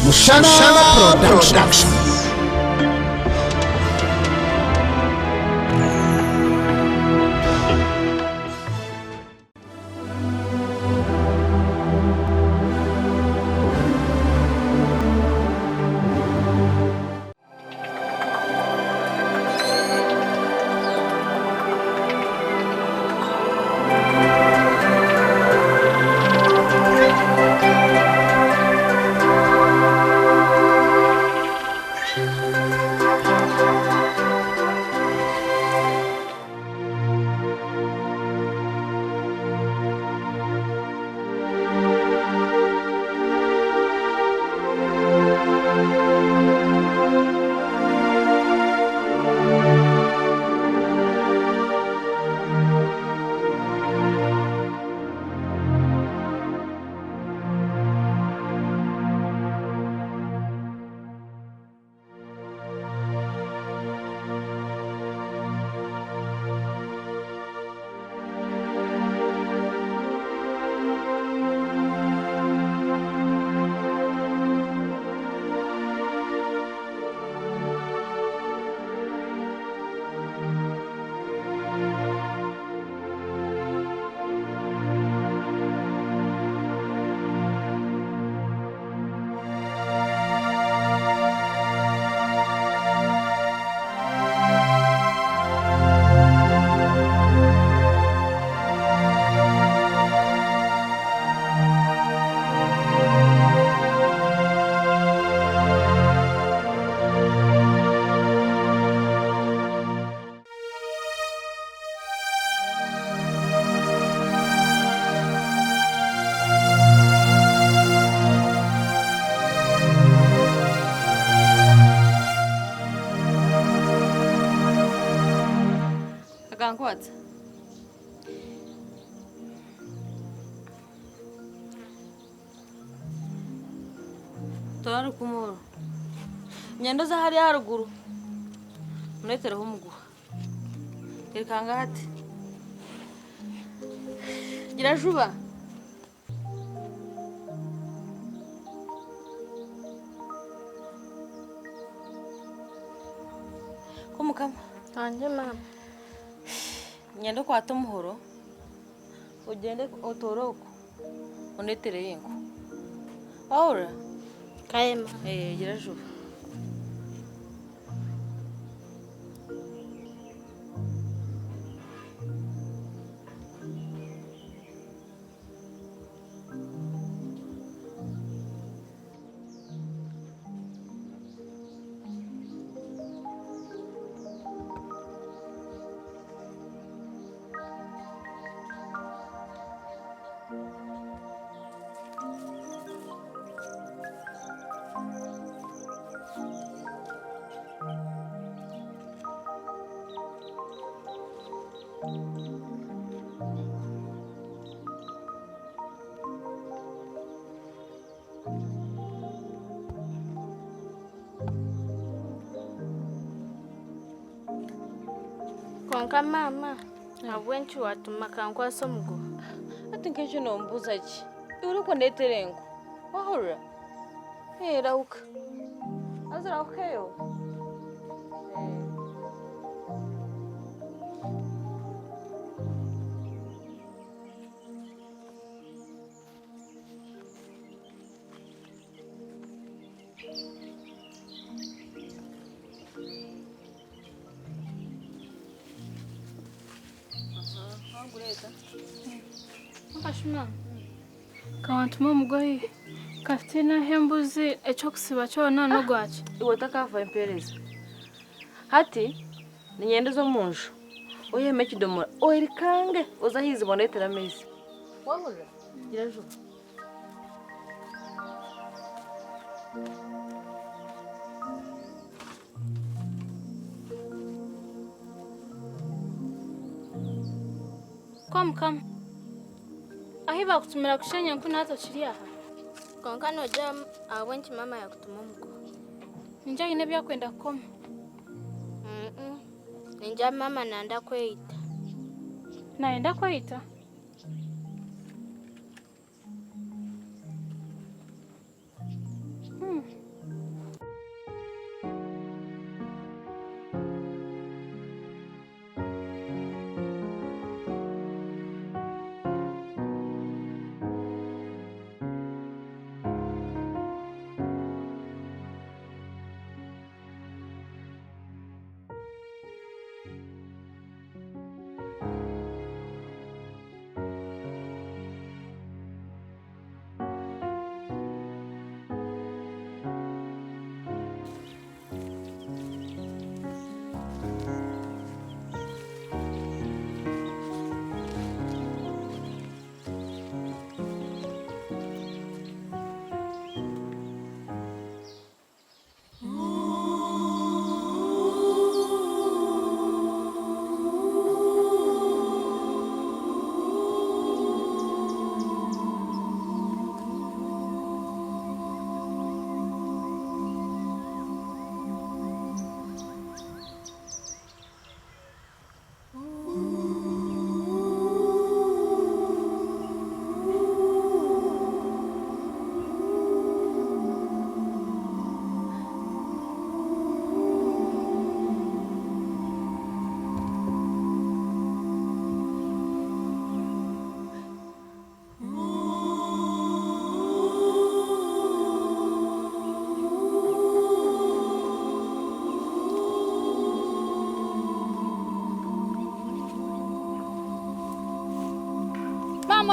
Mushana Production. What? Torana kumoro. Nyendo za hari haruguru. Munetereho umuguha. Irikanga hati. Gira juba. Kumukama. Anje mama. Nyendo kwa tumuhoro. Ugende otoroko. Unetere yengo. Waura? Kaema. Gira juba. Konka mama. Abwenchi watuma kankwa somugo. Ati nkejo nombuza ki? Uruko neterengo. Wahura? Rauka. Azra ukeyo. Akashima. Kawantuma umugoyi. Kaftina hembuzi echokusiba chona no gwachi. Iwe takava impereza. Hati ni nyendo zo munju. Oye mekidomora. Oirikange uzahizi bonetera mezi. Wahura? Gira juba. Kom. Ahiba kutumira kushenya nkuna hata chiri aha. Konka noja abwenchi mama yakutuma mugo. Ninja ine bya kwenda koma. Ninja mama nanda kweita. Naenda kwaita.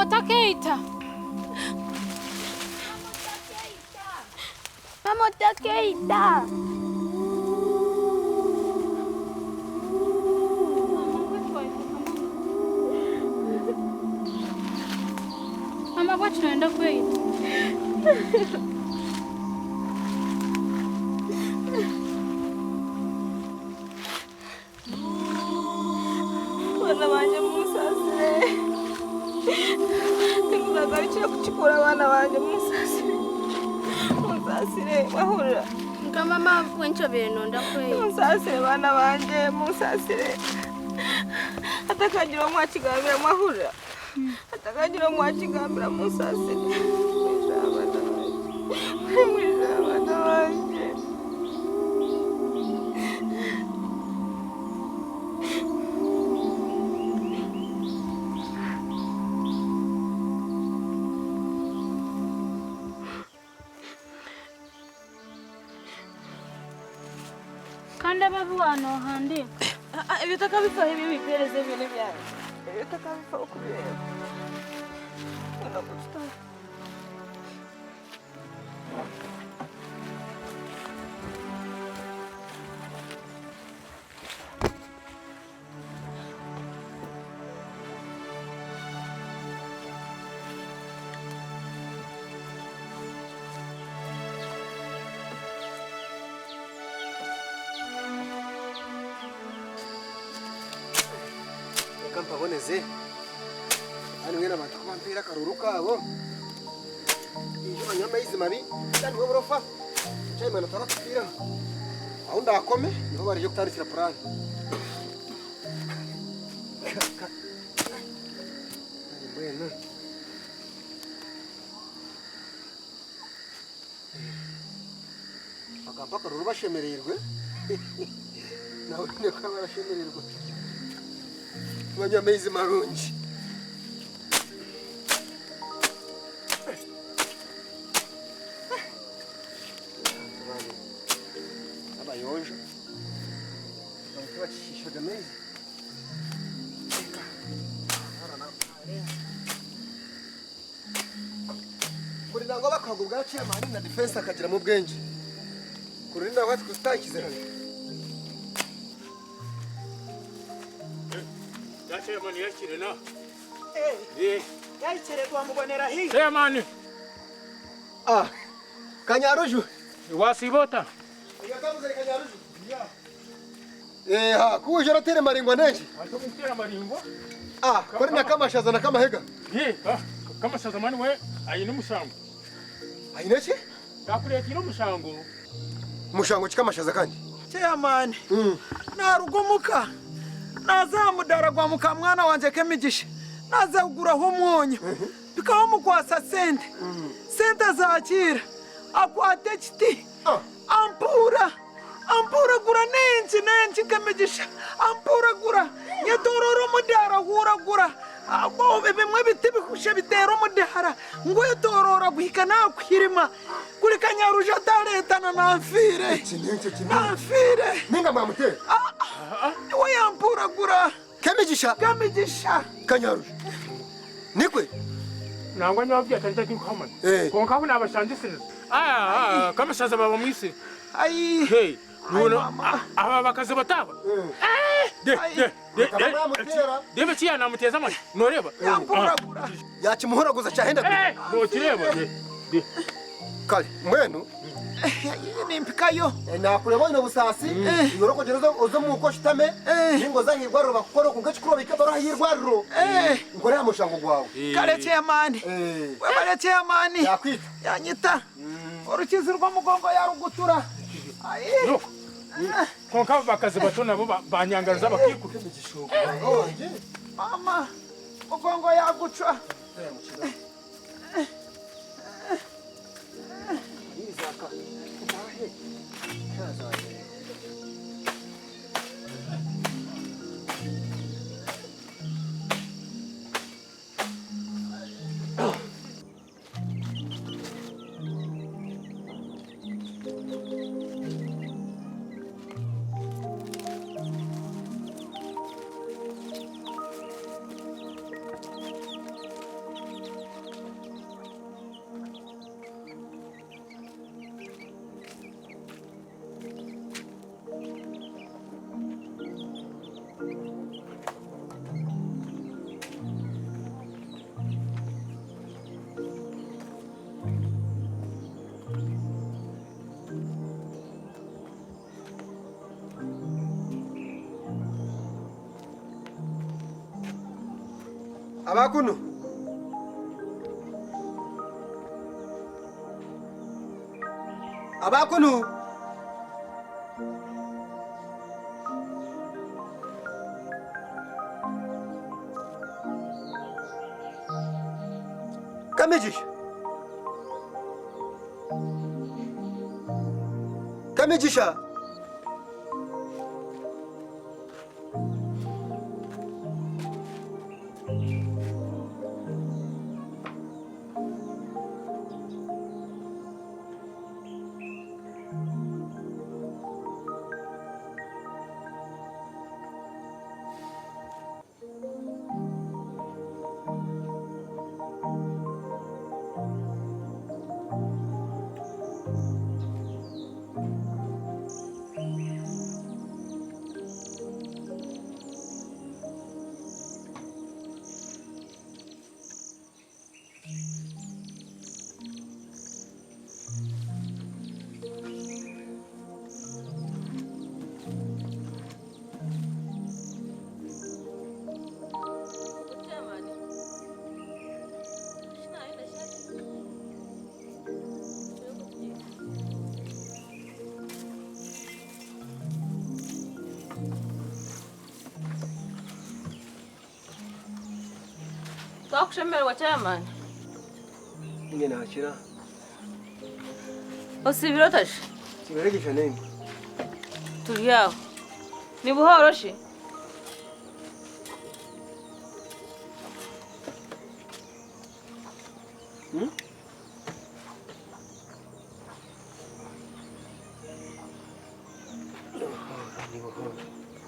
Mamota Keita. Mamota Keita. Mama, wacha tunaenda kwetu. Bana banje musasire. Tinguzagarukira kuchikura bana banje musasire. Musasire mahura. Nga mama wenchobere nonda kwetu. Musasire bana banje musasire. Atakagira mwachigambira mahura. Atakagira mwachigambira musasire. Mwisha bana banje. Kanda babu wano handi. Ibitaka bifa hivi bipereze ibintu byanyu. Ibitaka bifa ukubireba. Ndagusta. Mpaboneze hano ngena abantu kubampira karuru kabo iyo banyama izi mabi kandi we burofa cyayi mana tarakupira aho ndakome niho barije kutandikira plan bueno akamba karuru bashemererwe nawe ne kwa barashemererwe banyama izi marunji abayonjo abantu bacishije amezi kuri nango bakago bwaciye amani na defense akagira mu bwenge kuri nango batikustakize hano Chairman yakire na. yayicere kwa mubonera hi Chairman, kanyaruju wasibota. yakabuze kanyaruju ha kuje ratere maringwa neje Atokutera maringo. kuri nakamashaza nakamahega Kama sazamani we ayine musango. ayineki Yakuretira musango. mushango kikamashaza kandi Chairman, narugumuka nazamudaragwa muka mwana wanje kemigisha nazaguraho umwonyo bikaho mukwasa sente zakira akwate kiti ampura gura nenji kemigisha ampura gura yetororo mudara gura abo bimwe biti bihushe bitera umudahara ngo yetorora guhika nakwirima kuri kanyaruja daretana namfire ninga mwamutera we yampura gura kemigisha kanyaruja nikwe Nangwa nabyo atanje kukamana. Konka kuna abashangisiriza. Kama saza baba mwisi. Ai Hey, nuno aba bakaze bataba. Debe chiya namuteza mani. Noreba. yampura gura yakimuhoraguza cyahenda No kireba. kale mwenu nimpikayo nakureba ino busasi yoroko gereza uzo muko shitame ningo zahirwariro bakora kungachikuro bikabara hirwariro ngore amushango gwawe kale Chairman webale Chairman yakwita yanyita urukizi rw'umugongo yarugutura Yo. Konka bakaze batona bo banyangaza bakiku. mama mugongo yaguca abakuno abakuno Kamejisha Kamejisha Twakushemerwa chairman. Ninge nakira. Osibiro tashi. Siberegesha nenge. Turi yaho. Ni buhoroshi.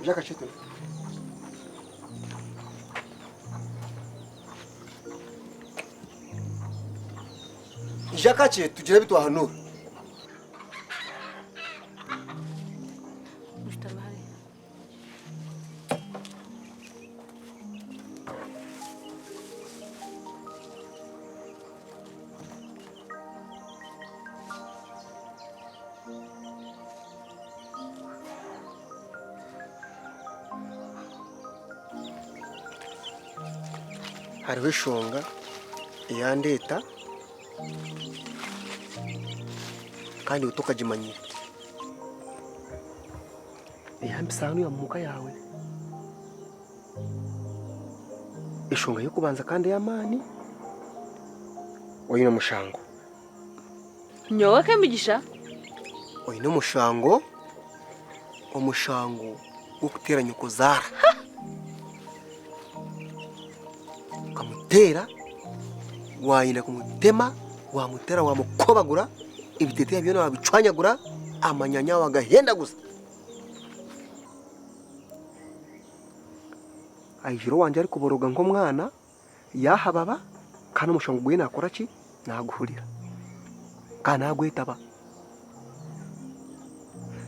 Jaka chitu. Jaka che tugire bitu hano. Mushtamari. Hariho ishonga iyandeta kandi utukajimanyira ihambisano ya muka yawe ishonga yo kubanza kandi yamani oyina mushango Nyowe Kamigisha. oyina mushango omushango wo kuteranya kozara kamutera wayina kumutema wamutera wamukobagura ibitete byona wabicwanyagura amanyanya wagahenda gusa ayijiro wanje ari kuboroga nko mwana yahababa kana umushango gwe nakora ki naguhurira kana agwetaba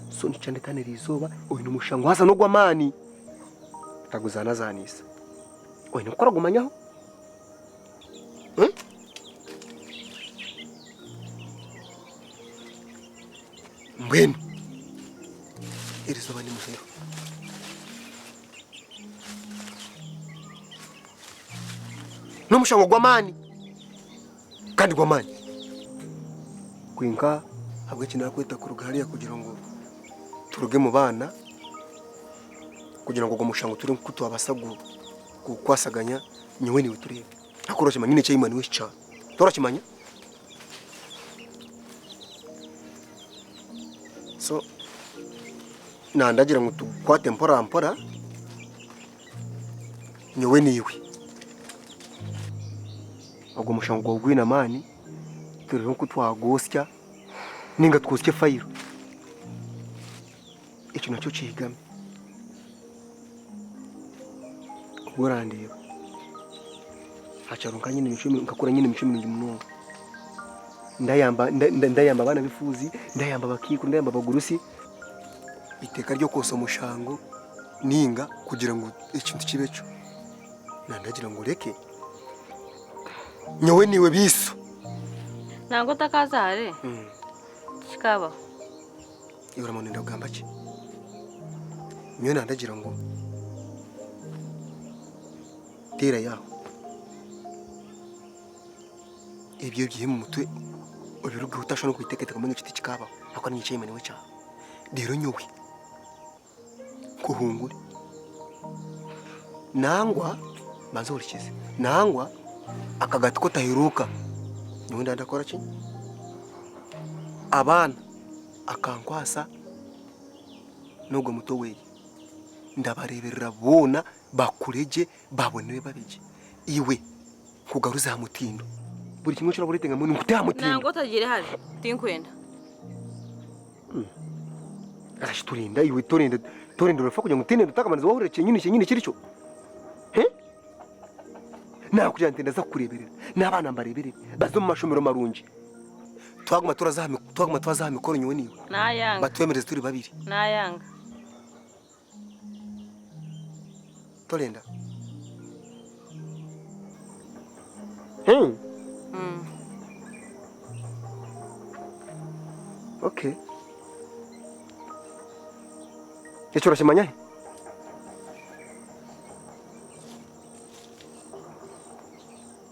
so nicande kane rizoba oyi numushango hasa no gwamani taguzana zanisa oyi nokora gumanyaho Mbwenu irizoba ni muhero n'umushango gw'amani kandi gw'amani kwinka habwe kinara kwita ku rugariya kugira ngo turuge mu bana kugira ngo umushango turi kutu abasagu kwasaganya nyewe niwe turebe akoroshe manyine cyo imani wisha torakimanya so nandagira ngo tukwate mpora nyewe niwe ubwo mushango gw'ina mani turi nko twagosya ninga twosye fayiro icyo nacyo cigame urandeba hacaronka nyine imicumi ngakora nyine imicumi n'umunongo ndayamba abana bifuzi ndayamba bakiku ndayamba bagurusi iteka ryo kosa mushango ninga kugira ngo ikintu kibeco nandagira ngo reke nyowe niwe biso Nango takazare. Kikaba. Yora munenda ugamba ki nyo nandagira ngo tera yaho ibyo gihe mu mutwe ubiruga utashobora kwiteketa kamwe n'ikiti kikaba akora nyicaye imene cyawe rero nyowe kuhungure nangwa banza urikize nangwa akagati ko tahiruka nyowe ndakora ki abana akankwasa nubwo muto weye ndabareberera bona bakureje babonewe babije iwe kugaruza mutindo buri kimwe cyo buritenga mu ngute mutindo nango tagire hari tinkwenda arashiturinda iwe torinda rufa kujya mutinde dutakamaniza wahurire nyine kiricho na kujya ntenda za kureberera n'abana mbareberera bazo mu mashomero marungi twaguma twaza mikoro nyiwe niwe nayanga batwemereze turi babiri nayanga torinda okay Echora semanya.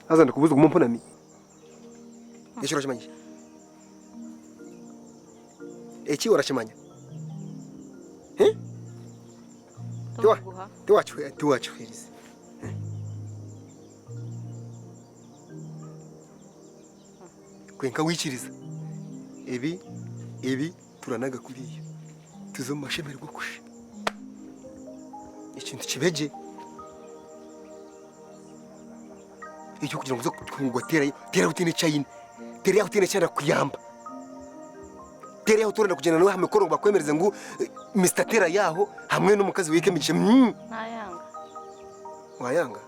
Aza ndakubuza kumpona mi. Echora semanya. Echi ora semanya. Tiwachu hirizi. Kwenka wichiriza. Ebi turanaga kuriyo. Tuzo mashemere gukusha. Ikintu kibeje icyo kugira ngo uze kungwatera utine cyayine tere utine cyana kuyamba tere utorana kugenda nawe hamikoro bakwemereza ngo Mr. Tera yaho hamwe no mukazi wikemishe nayanga wayanga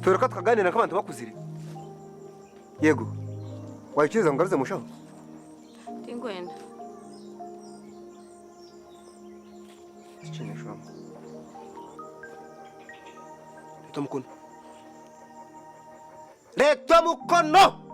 Toraka tukaganira n'abantu bakuzire yego wayikiza ngaruze mushaho tinkwenda chini shamba Leta mukono